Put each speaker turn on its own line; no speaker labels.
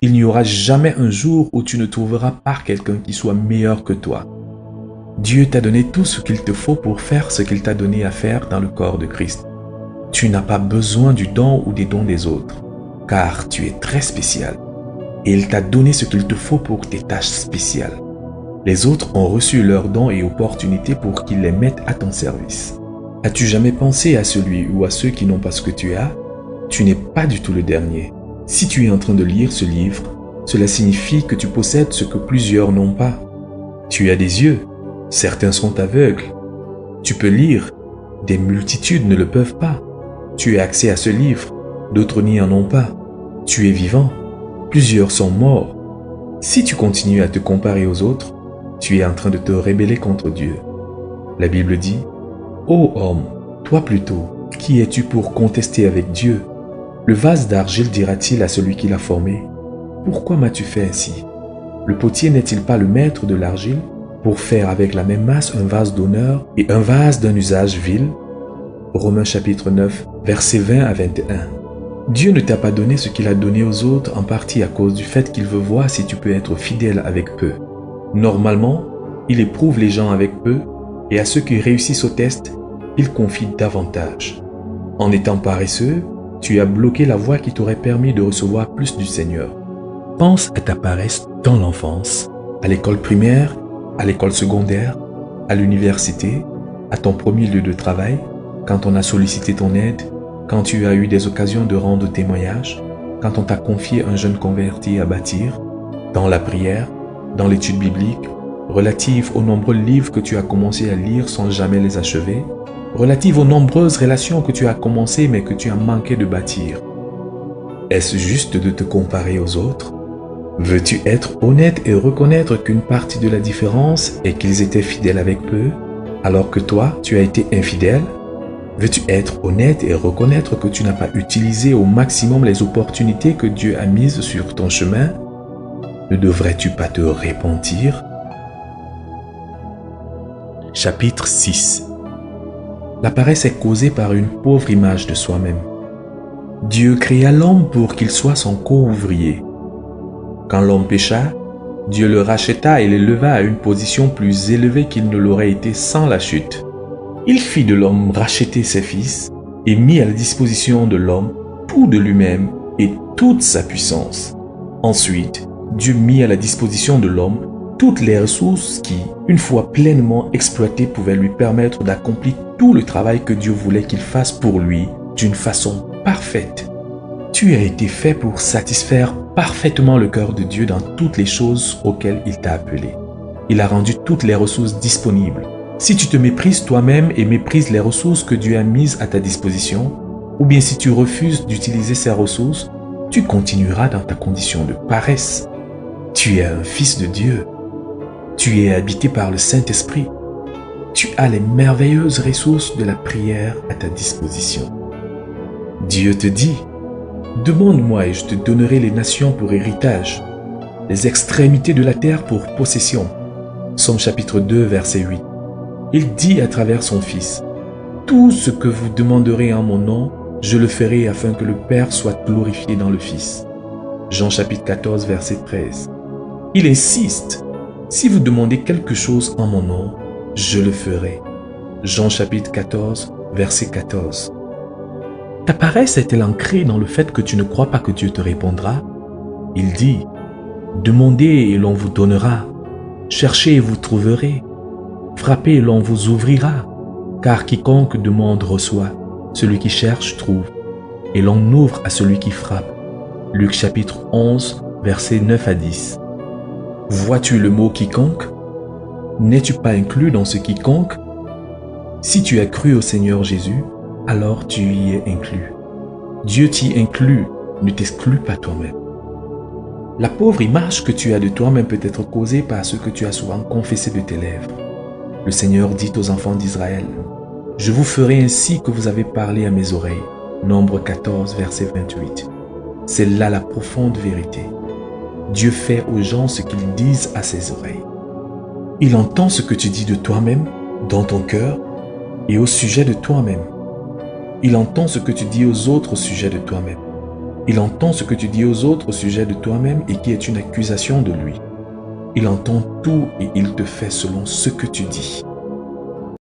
Il n'y aura jamais un jour où tu ne trouveras pas quelqu'un qui soit meilleur que toi. Dieu t'a donné tout ce qu'il te faut pour faire ce qu'il t'a donné à faire dans le corps de Christ. Tu n'as pas besoin du don ou des dons des autres, car tu es très spécial. Et il t'a donné ce qu'il te faut pour tes tâches spéciales. Les autres ont reçu leurs dons et opportunités pour qu'ils les mettent à ton service. As-tu jamais pensé à celui ou à ceux qui n'ont pas ce que tu as? Tu n'es pas du tout le dernier. Si tu es en train de lire ce livre, cela signifie que tu possèdes ce que plusieurs n'ont pas. Tu as des yeux, certains sont aveugles. Tu peux lire, des multitudes ne le peuvent pas. Tu as accès à ce livre, d'autres n'y en ont pas. Tu es vivant, plusieurs sont morts. Si tu continues à te comparer aux autres, tu es en train de te rebeller contre Dieu. La Bible dit, « Ô homme, toi plutôt, qui es-tu pour contester avec Dieu? Le vase d'argile dira-t-il à celui qui l'a formé, « Pourquoi m'as-tu fait ainsi ?» Le potier n'est-il pas le maître de l'argile pour faire avec la même masse un vase d'honneur et un vase d'un usage vil? Romains chapitre 9, versets 20 à 21. Dieu ne t'a pas donné ce qu'il a donné aux autres en partie à cause du fait qu'il veut voir si tu peux être fidèle avec peu. Normalement, il éprouve les gens avec peu et à ceux qui réussissent au test, il confie davantage. En étant paresseux, tu as bloqué la voie qui t'aurait permis de recevoir plus du Seigneur. Pense à ta paresse dans l'enfance, à l'école primaire, à l'école secondaire, à l'université, à ton premier lieu de travail, quand on a sollicité ton aide, quand tu as eu des occasions de rendre témoignage, quand on t'a confié un jeune converti à bâtir, dans la prière, dans l'étude biblique, relative aux nombreux livres que tu as commencé à lire sans jamais les achever, relative aux nombreuses relations que tu as commencées mais que tu as manqué de bâtir. Est-ce juste de te comparer aux autres? Veux-tu être honnête et reconnaître qu'une partie de la différence est qu'ils étaient fidèles avec peu, alors que toi, tu as été infidèle? Veux-tu être honnête et reconnaître que tu n'as pas utilisé au maximum les opportunités que Dieu a mises sur ton chemin? Ne devrais-tu pas te repentir? Chapitre 6. La paresse est causée par une pauvre image de soi-même. Dieu créa l'homme pour qu'il soit son co-ouvrier. Quand l'homme pécha, Dieu le racheta et l'éleva à une position plus élevée qu'il ne l'aurait été sans la chute. Il fit de l'homme racheter ses fils et mit à la disposition de l'homme tout de lui-même et toute sa puissance. Ensuite, Dieu mit à la disposition de l'homme toutes les ressources qui, une fois pleinement exploitées, pouvaient lui permettre d'accomplir tout le travail que Dieu voulait qu'il fasse pour lui d'une façon parfaite. Tu as été fait pour satisfaire parfaitement le cœur de Dieu dans toutes les choses auxquelles il t'a appelé. Il a rendu toutes les ressources disponibles. Si tu te méprises toi-même et méprises les ressources que Dieu a mises à ta disposition, ou bien si tu refuses d'utiliser ces ressources, tu continueras dans ta condition de paresse. Tu es un fils de Dieu. Tu es habité par le Saint-Esprit. Tu as les merveilleuses ressources de la prière à ta disposition. Dieu te dit, « Demande-moi et je te donnerai les nations pour héritage, les extrémités de la terre pour possession. » Psaume chapitre 2, verset 8. Il dit à travers son Fils, « Tout ce que vous demanderez en mon nom, je le ferai afin que le Père soit glorifié dans le Fils. » Jean chapitre 14, verset 13. Il insiste, « Si vous demandez quelque chose en mon nom, je le ferai. » Jean chapitre 14, verset 14. Ta paresse est-elle ancrée dans le fait que tu ne crois pas que Dieu te répondra? Il dit, « Demandez et l'on vous donnera. Cherchez et vous trouverez. Frappez et l'on vous ouvrira. Car quiconque demande reçoit. Celui qui cherche trouve. Et l'on ouvre à celui qui frappe. » Luc chapitre 11, versets 9 à 10. Vois-tu le mot quiconque? N'es-tu pas inclus dans ce quiconque? Si tu as cru au Seigneur Jésus, alors tu y es inclus. Dieu t'y inclut, ne t'exclut pas toi-même. La pauvre image que tu as de toi-même peut être causée par ce que tu as souvent confessé de tes lèvres. Le Seigneur dit aux enfants d'Israël, « Je vous ferai ainsi que vous avez parlé à mes oreilles. » Nombre 14, verset 28. C'est là la profonde vérité. Dieu fait aux gens ce qu'ils disent à ses oreilles. Il entend ce que tu dis de toi-même, dans ton cœur, et au sujet de toi-même. Il entend ce que tu dis aux autres au sujet de toi-même. Il entend ce que tu dis aux autres au sujet de toi-même et qui est une accusation de lui. Il entend tout et il te fait selon ce que tu dis.